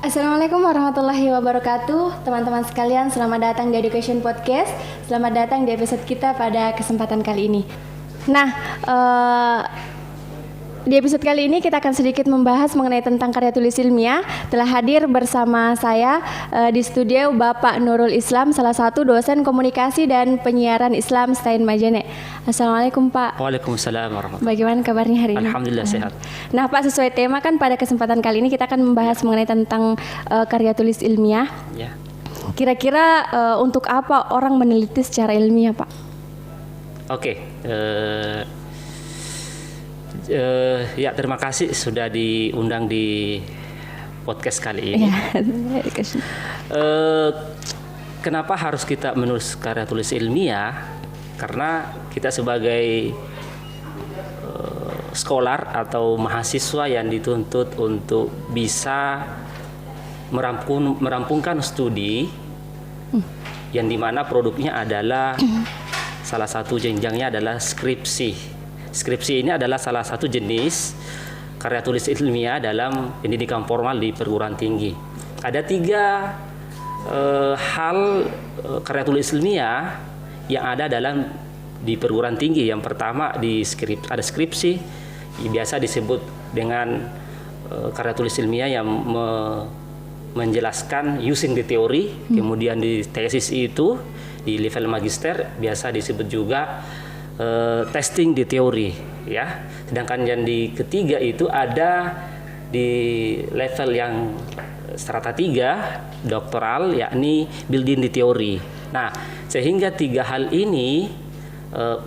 Assalamualaikum warahmatullahi wabarakatuh. Teman-teman sekalian, selamat datang di Education Podcast. Selamat datang di episode kita pada kesempatan kali ini. Nah, di episode kali ini kita akan sedikit membahas mengenai tentang karya tulis ilmiah. Telah hadir bersama saya di studio Bapak Nurul Islam, salah satu dosen komunikasi dan penyiaran Islam STAIN Majene. Assalamualaikum Pak. Waalaikumsalam warahmatullahi wabarakatuh. Bagaimana kabarnya hari ini? Alhamdulillah sehat. Nah Pak, sesuai tema kan pada kesempatan kali ini kita akan membahas mengenai tentang karya tulis ilmiah. Ya. Kira-kira untuk apa orang meneliti secara ilmiah Pak? Oke. Ya, terima kasih sudah diundang di podcast kali ini. Kenapa harus kita menulis karya tulis ilmiah? Karena kita sebagai scholar atau mahasiswa yang dituntut untuk bisa merampungkan studi yang dimana produknya adalah salah satu jenjangnya adalah skripsi. Skripsi ini adalah salah satu jenis karya tulis ilmiah dalam pendidikan formal di perguruan tinggi. Ada tiga hal karya tulis ilmiah yang ada dalam di perguruan tinggi. Yang pertama ada skripsi, biasa disebut dengan karya tulis ilmiah yang menjelaskan using the theory. Kemudian di tesis itu di level magister biasa disebut juga testing di teori, ya. Sedangkan yang di ketiga itu ada di level yang strata 3 doktoral, yakni building di teori. Nah, sehingga tiga hal ini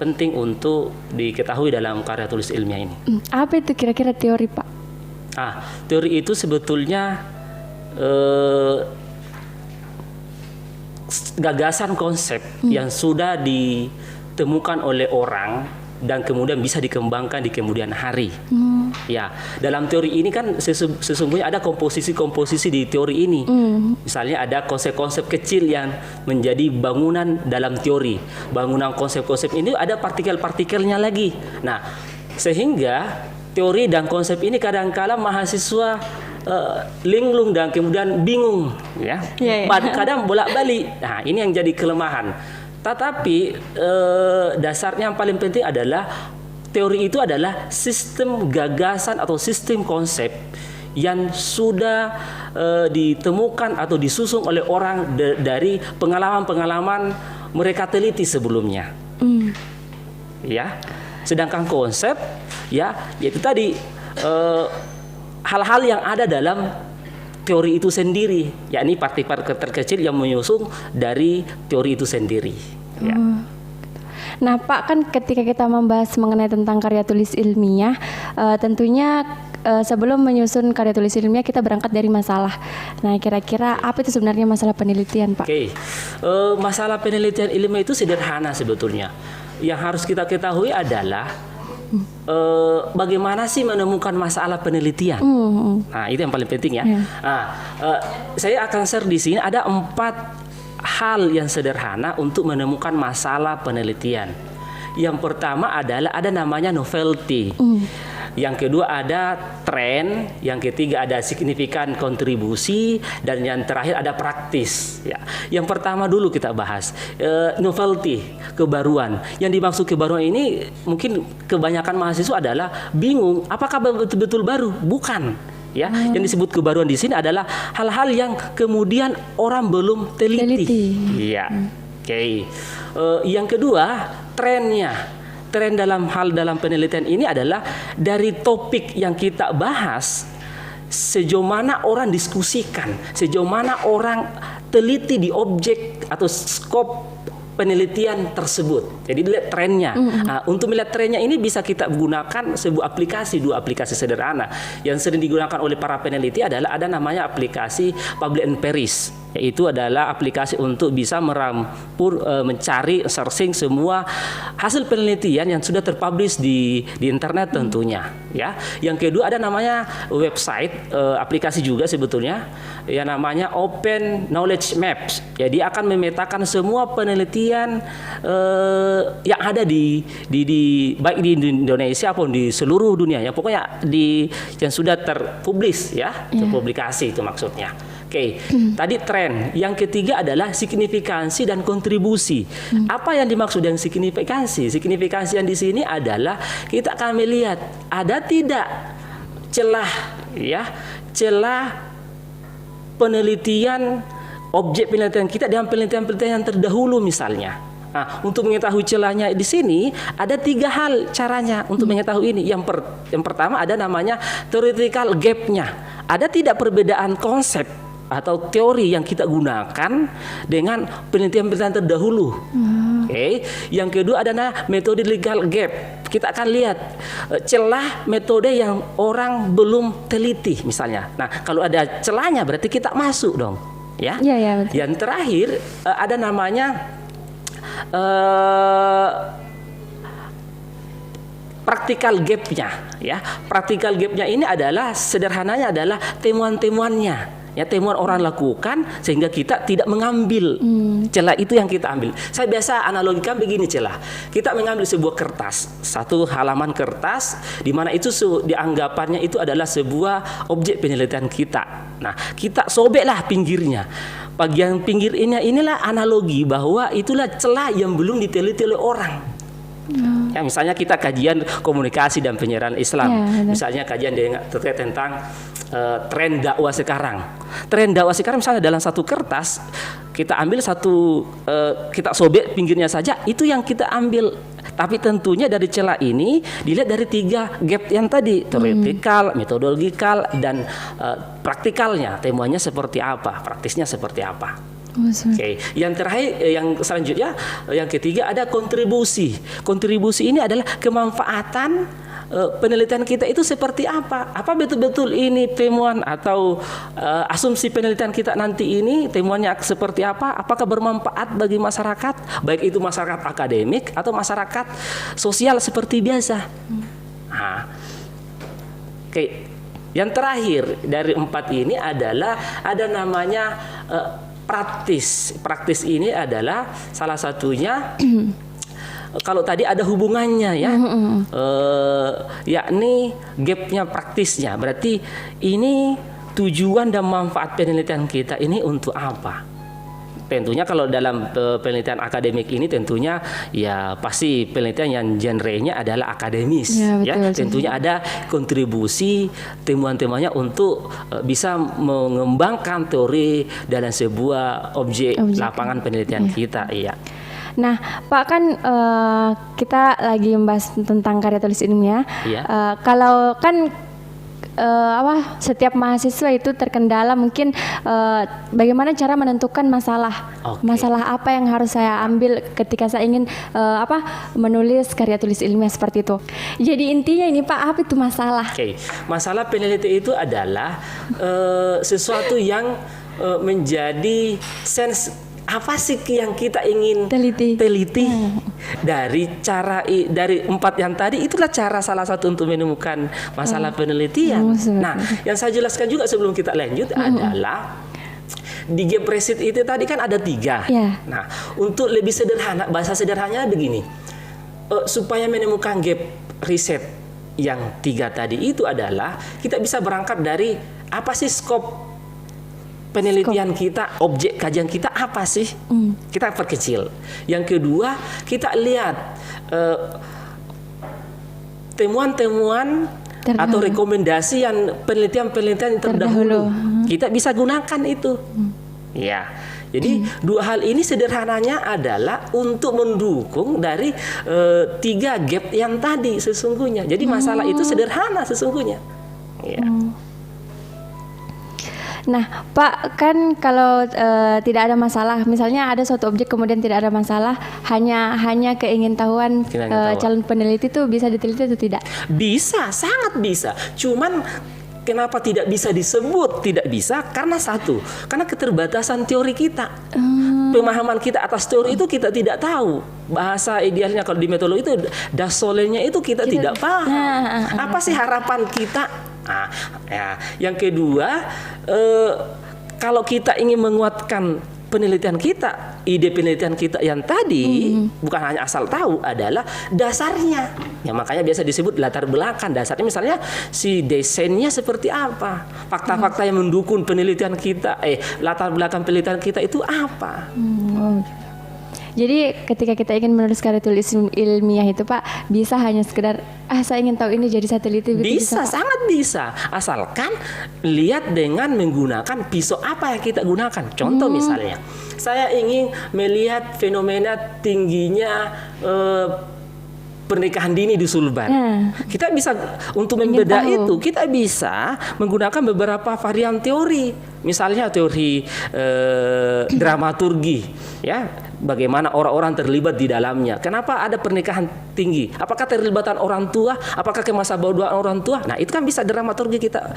penting untuk diketahui dalam karya tulis ilmiah ini. Apa itu kira-kira teori Pak? Teori itu sebetulnya gagasan konsep yang sudah ditemukan oleh orang dan kemudian bisa dikembangkan di kemudian hari. Ya, dalam teori ini kan sesungguhnya ada komposisi-komposisi di teori ini. Misalnya ada konsep-konsep kecil yang menjadi bangunan dalam teori. Bangunan konsep-konsep ini ada partikel-partikelnya lagi. Nah, sehingga teori dan konsep ini kadang-kala mahasiswa linglung dan kemudian bingung, ya. Kadang bolak-balik. Nah, ini yang jadi kelemahan. Tetapi dasarnya yang paling penting adalah teori itu adalah sistem gagasan atau sistem konsep yang sudah ditemukan atau disusun oleh orang dari pengalaman-pengalaman mereka teliti sebelumnya. Ya. Sedangkan konsep, ya, yaitu tadi hal-hal yang ada dalam teori itu sendiri, yakni partikel terkecil yang menyusun dari teori itu sendiri. Ya. Nah Pak, kan ketika kita membahas mengenai tentang karya tulis ilmiah, tentunya sebelum menyusun karya tulis ilmiah kita berangkat dari masalah. Nah kira-kira apa itu sebenarnya masalah penelitian Pak? Masalah penelitian ilmiah itu sederhana sebetulnya. Yang harus kita ketahui adalah bagaimana sih menemukan masalah penelitian. Nah, itu yang paling penting ya. Saya akan share di sini ada 4 hal yang sederhana untuk menemukan masalah penelitian. Yang pertama adalah ada namanya novelty. Yang kedua ada tren, yang ketiga ada signifikan kontribusi, dan yang terakhir ada praktis. Ya. Yang pertama dulu kita bahas novelty, kebaruan. Yang dimaksud kebaruan ini mungkin kebanyakan mahasiswa adalah bingung, apakah betul-betul baru? Bukan. Ya, yang disebut kebaruan di sini adalah hal-hal yang kemudian orang belum teliti. Iya. Yang kedua, trennya. Tren dalam penelitian ini adalah dari topik yang kita bahas, sejauh mana orang diskusikan, sejauh mana orang teliti di objek atau skop penelitian tersebut. Jadi dilihat trennya. Untuk melihat trennya ini bisa kita gunakan dua aplikasi sederhana yang sering digunakan oleh para peneliti adalah ada namanya aplikasi Public and Paris. Yaitu adalah aplikasi untuk bisa mencari searching semua hasil penelitian yang sudah terpublish di internet tentunya, ya. Yang kedua ada namanya website, aplikasi juga sebetulnya yang namanya Open Knowledge Maps. Jadi akan memetakan semua penelitian yang ada baik di Indonesia maupun di seluruh dunia, ya pokoknya yang sudah terpublish, ya, terpublikasi itu maksudnya. Oke, tadi tren. Yang ketiga adalah signifikansi dan kontribusi. Apa yang dimaksud dengan signifikansi? Signifikansi yang di sini adalah kita akan melihat ada tidak celah, ya, celah penelitian objek penelitian kita dengan penelitian-penelitian yang terdahulu misalnya. Nah, untuk mengetahui celahnya di sini ada 3 hal caranya untuk mengetahui ini. Yang pertama ada namanya theoretical gap-nya. Ada tidak perbedaan konsep atau teori yang kita gunakan dengan penelitian-penelitian terdahulu. Oke. Yang kedua ada methodological gap. Kita akan lihat celah metode yang orang belum teliti misalnya. Nah, kalau ada celahnya berarti kita masuk dong, ya. Iya, betul. Yang terakhir ada namanya practical gap-nya, ya. Practical gap-nya ini adalah sederhananya adalah temuan-temuannya. Ya, temuan orang lakukan sehingga kita tidak mengambil celah itu yang kita ambil. Saya biasa analogikan begini celah. Kita mengambil sebuah kertas, satu halaman kertas di mana itu dianggapannya itu adalah sebuah objek penelitian kita. Nah, kita sobeklah pinggirnya. Bagian pinggir inilah analogi bahwa itulah celah yang belum diteliti oleh orang. Ya, misalnya kita kajian komunikasi dan penyiaran Islam. Misalnya kajian terkait tentang tren dakwah sekarang. Tren dakwah sekarang misalnya dalam satu kertas kita ambil satu, kita sobek pinggirnya saja, itu yang kita ambil. Tapi tentunya dari celah ini dilihat dari 3 gap yang tadi, theoretical, metodologikal, dan praktikalnya. Temuannya seperti apa, praktisnya seperti apa. Oke. Yang terakhir, yang selanjutnya, yang ketiga ada kontribusi. Kontribusi ini adalah kemanfaatan penelitian kita itu seperti apa? Apa betul-betul ini temuan atau asumsi penelitian kita nanti ini temuannya seperti apa? Apakah bermanfaat bagi masyarakat, baik itu masyarakat akademik atau masyarakat sosial seperti biasa? Nah, oke. Yang terakhir dari 4 ini adalah ada namanya praktis. Praktis ini adalah salah satunya kalau tadi ada hubungannya, ya, yakni gapnya praktisnya. Berarti ini tujuan dan manfaat penelitian kita ini untuk apa? Tentunya kalau dalam penelitian akademik ini tentunya ya pasti penelitian yang genrenya adalah akademis, ya, betul, tentunya ada kontribusi temuan-temuannya untuk bisa mengembangkan teori dalam sebuah objek lapangan penelitian kita, iya. Nah, Pak, kan kita lagi membahas tentang karya tulis ilmiah. Iya. Kalau kan setiap mahasiswa itu terkendala mungkin bagaimana cara menentukan masalah. Masalah apa yang harus saya ambil ketika saya ingin menulis karya tulis ilmiah seperti itu. Jadi intinya ini, Pak, apa itu masalah? Masalah peneliti itu adalah sesuatu yang menjadi sense. Apa sih yang kita ingin teliti? Dari 4 yang tadi, itulah cara salah satu untuk menemukan masalah penelitian. Nah, yang saya jelaskan juga sebelum kita lanjut adalah di gap riset itu tadi kan ada 3. Nah, untuk lebih sederhana, bahasa sederhananya begini, supaya menemukan gap riset yang 3 tadi itu adalah kita bisa berangkat dari apa sih skop penelitian kita, objek kajian kita apa sih? Kita perkecil. Yang kedua, kita lihat temuan-temuan atau rekomendasi yang penelitian-penelitian terdahulu. Kita bisa gunakan itu. Ya. Jadi 2 hal ini sederhananya adalah untuk mendukung dari 3 gap yang tadi sesungguhnya. Jadi masalah itu sederhana sesungguhnya. Ya. Nah, Pak, kan kalau tidak ada masalah, misalnya ada suatu objek kemudian tidak ada masalah, hanya keingintahuan calon peneliti itu bisa diteliti atau tidak? Bisa, sangat bisa. Cuman kenapa tidak bisa disebut tidak bisa? Karena karena keterbatasan teori kita. Pemahaman kita atas teori itu kita tidak tahu. Bahasa idealnya kalau di metodologi itu dasolenya itu kita tidak paham. Apa sih harapan kita? Ya. Yang kedua, kalau kita ingin menguatkan penelitian kita, ide penelitian kita yang tadi bukan hanya asal tahu, adalah dasarnya. Ya makanya biasa disebut latar belakang. Dasarnya misalnya si desainnya seperti apa, fakta-fakta yang mendukung penelitian kita, latar belakang penelitian kita itu apa. Jadi ketika kita ingin menulis karya tulis ilmiah itu Pak, bisa hanya sekedar saya ingin tahu ini jadi saya teliti gitu, bisa, sangat bisa, asalkan lihat dengan menggunakan pisau apa yang kita gunakan. Contoh misalnya, saya ingin melihat fenomena tingginya pernikahan dini di Sulbar. Kita bisa untuk membeda itu, kita bisa menggunakan beberapa varian teori. Misalnya teori dramaturgi, ya. Bagaimana orang-orang terlibat di dalamnya. Kenapa ada pernikahan tinggi? Apakah terlibatan orang tua? Apakah kemasa bodohan orang tua? Nah, itu kan bisa dramaturgi kita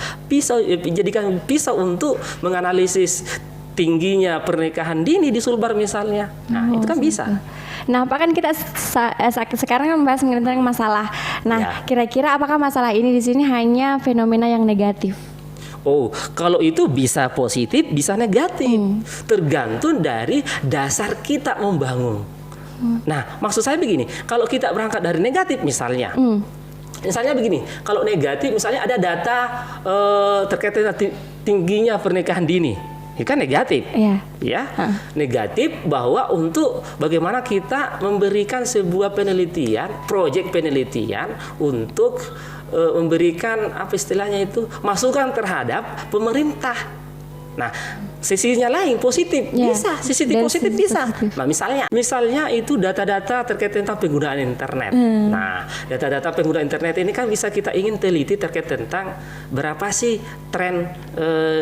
jadikan pisau untuk menganalisis tingginya pernikahan dini di Sulbar misalnya. Nah, itu kan bisa. Nah, Pak, kan kita sekarang membahas tentang masalah. Nah, kira-kira apakah masalah ini di sini hanya fenomena yang negatif? Oh, kalau itu bisa positif, bisa negatif. Tergantung dari dasar kita membangun. Nah, maksud saya begini, kalau kita berangkat dari negatif misalnya, misalnya begini, kalau negatif misalnya ada data terkait dengan tingginya pernikahan dini, itu kan negatif, ya, negatif bahwa untuk bagaimana kita memberikan sebuah penelitian, proyek penelitian untuk memberikan apa istilahnya itu masukan terhadap pemerintah. Nah, sisinya lain positif bisa, sisi positif bisa. Nah, misalnya itu data-data terkait tentang penggunaan internet. Nah, data-data penggunaan internet ini kan bisa kita ingin teliti terkait tentang berapa sih tren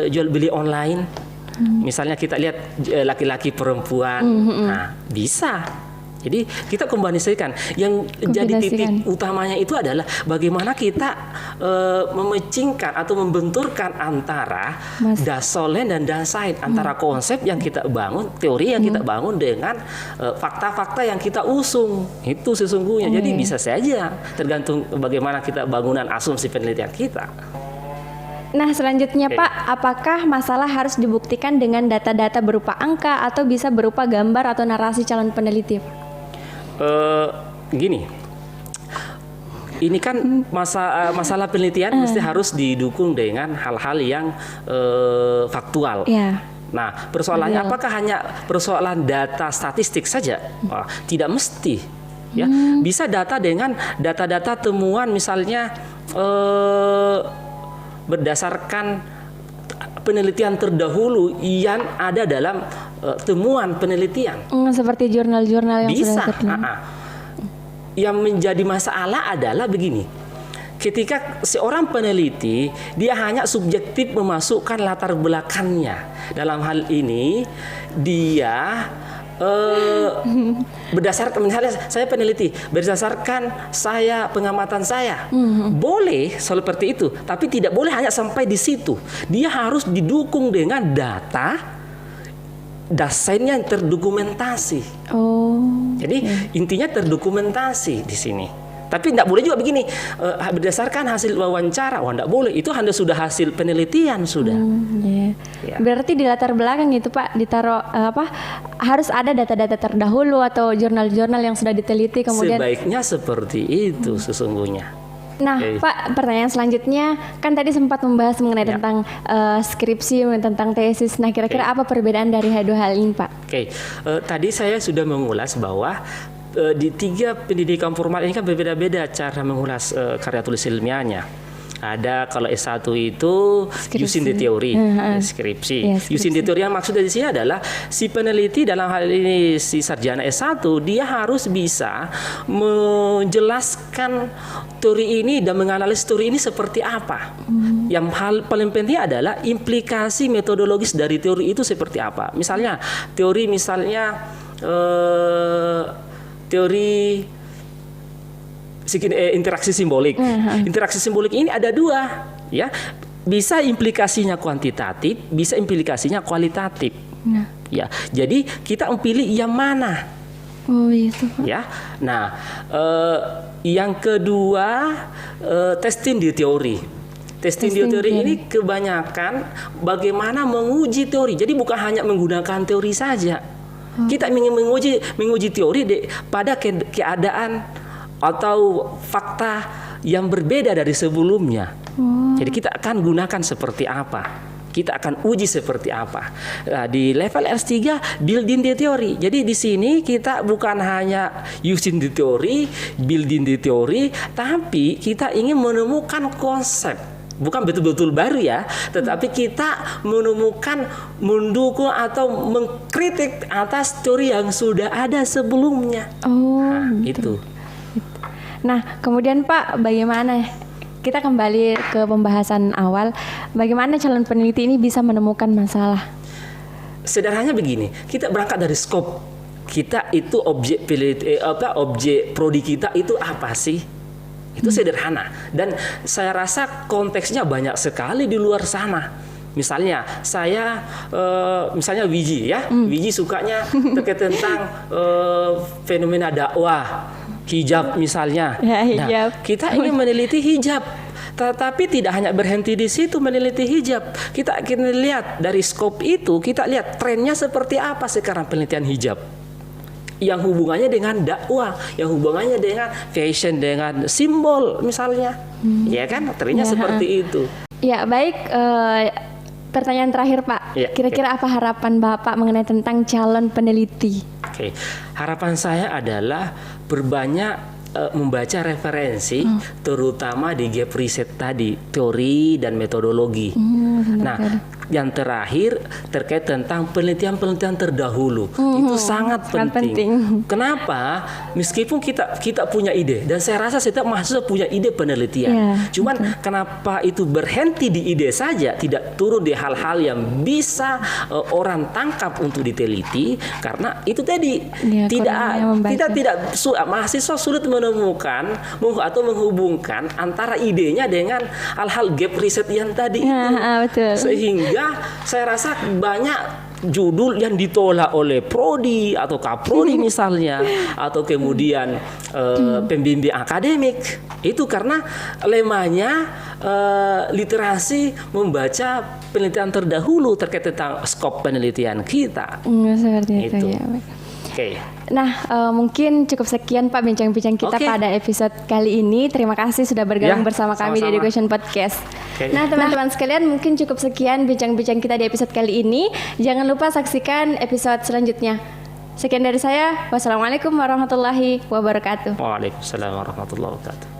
jual beli online. Misalnya kita lihat laki-laki perempuan, nah bisa. Jadi kita kombinasikan. Yang jadi titik utamanya itu adalah bagaimana kita memecingkan atau membenturkan antara dasolen dan dasain, antara konsep yang kita bangun, teori yang kita bangun dengan fakta-fakta yang kita usung. Itu sesungguhnya. Jadi bisa saja tergantung bagaimana kita bangunan asumsi penelitian kita. Nah, selanjutnya Pak, apakah masalah harus dibuktikan dengan data-data berupa angka atau bisa berupa gambar atau narasi calon peneliti? Gini, ini kan masalah penelitian mesti harus didukung dengan hal-hal yang faktual. Nah, persoalannya apakah hanya persoalan data statistik saja? Tidak mesti. Ya, bisa data dengan data-data temuan misalnya berdasarkan penelitian terdahulu yang ada dalam temuan penelitian. Seperti jurnal-jurnal yang bisa. Sudah terkenal. Yang menjadi masalah adalah begini. Ketika seorang peneliti dia hanya subjektif memasukkan latar belakangnya. Dalam hal ini dia berdasarkan, misalnya saya peneliti berdasarkan pengamatan saya, boleh seperti itu, tapi tidak boleh hanya sampai di situ. Dia harus didukung dengan data desainnya yang terdokumentasi. Jadi intinya terdokumentasi di sini. Tapi tidak boleh juga begini, berdasarkan hasil wawancara, tidak boleh. Itu Anda sudah hasil penelitian sudah. Berarti di latar belakang itu Pak ditaruh harus ada data-data terdahulu atau jurnal-jurnal yang sudah diteliti kemudian. Sebaiknya seperti itu sesungguhnya. Nah, Pak, pertanyaan selanjutnya kan tadi sempat membahas mengenai tentang skripsi, tentang tesis. Nah, kira-kira apa perbedaan dari dua hal ini, Pak? Tadi saya sudah mengulas bahwa di 3 pendidikan formal ini kan berbeda-beda cara mengulas karya tulis ilmiahnya. Ada kalau S1 itu using the theory, skripsi. Using the theory yang maksud dari sini adalah si peneliti dalam hal ini si sarjana S1 dia harus bisa menjelaskan teori ini dan menganalisis teori ini seperti apa. Yang hal paling penting adalah implikasi metodologis dari teori itu seperti apa. Misalnya teori teori interaksi simbolik. Interaksi simbolik ini ada 2, ya. Bisa implikasinya kuantitatif, bisa implikasinya kualitatif. Ya, jadi kita pilih yang mana? Ya. Nah, yang kedua testing di teori. Testing teori ini kebanyakan bagaimana menguji teori. Jadi bukan hanya menggunakan teori saja. Kita ingin menguji teori pada keadaan atau fakta yang berbeda dari sebelumnya. Jadi kita akan gunakan seperti apa? Kita akan uji seperti apa. Nah, di level S3 building the theory. Jadi di sini kita bukan hanya using the theory, building the theory, tapi kita ingin menemukan konsep. Bukan betul-betul baru ya, tetapi kita menemukan, mendukung atau mengkritik atas teori yang sudah ada sebelumnya. Nah, itu. Nah, kemudian Pak, bagaimana? Kita kembali ke pembahasan awal, bagaimana calon peneliti ini bisa menemukan masalah? Sederhananya begini, kita berangkat dari skop. Kita itu objek prodi kita itu apa sih? Itu sederhana. Dan saya rasa konteksnya banyak sekali di luar sana. Misalnya saya, misalnya Wiji ya, Wiji sukanya terkait tentang fenomena dakwah. Hijab misalnya. Ya, hijab. Nah, kita ingin meneliti hijab, tetapi tidak hanya berhenti di situ meneliti hijab. Kita akan lihat dari skop itu, kita lihat trennya seperti apa sekarang penelitian hijab. Yang hubungannya dengan dakwah, yang hubungannya dengan fashion, dengan simbol misalnya. Ya kan, trennya seperti itu. Ya, baik. Pertanyaan terakhir Pak, kira-kira apa harapan Bapak mengenai tentang calon peneliti? Oke, harapan saya adalah berbanyak membaca referensi, terutama di gap riset tadi, teori dan metodologi. Nah, yang terakhir terkait tentang penelitian-penelitian terdahulu, itu sangat penting. Kenapa? Meskipun kita punya ide, dan saya rasa setiap mahasiswa punya ide penelitian. Cuman kenapa itu berhenti di ide saja, tidak turun di hal-hal yang bisa orang tangkap untuk diteliti? Karena itu tadi mahasiswa sulit menemukan atau menghubungkan antara idenya dengan hal-hal gap riset yang tadi itu. Betul. Sehingga saya rasa banyak judul yang ditolak oleh prodi atau kaprodi misalnya, atau kemudian pembimbing akademik, itu karena lemahnya literasi membaca penelitian terdahulu terkait tentang skop penelitian kita. Seperti itu. Ya. Oke. Nah, mungkin cukup sekian Pak bincang-bincang kita pada episode kali ini. Terima kasih sudah bergabung bersama kami di Education Podcast. Nah, teman-teman sekalian, mungkin cukup sekian bincang-bincang kita di episode kali ini. Jangan lupa saksikan episode selanjutnya. Sekian dari saya. Wassalamualaikum warahmatullahi wabarakatuh. Waalaikumsalam warahmatullahi wabarakatuh.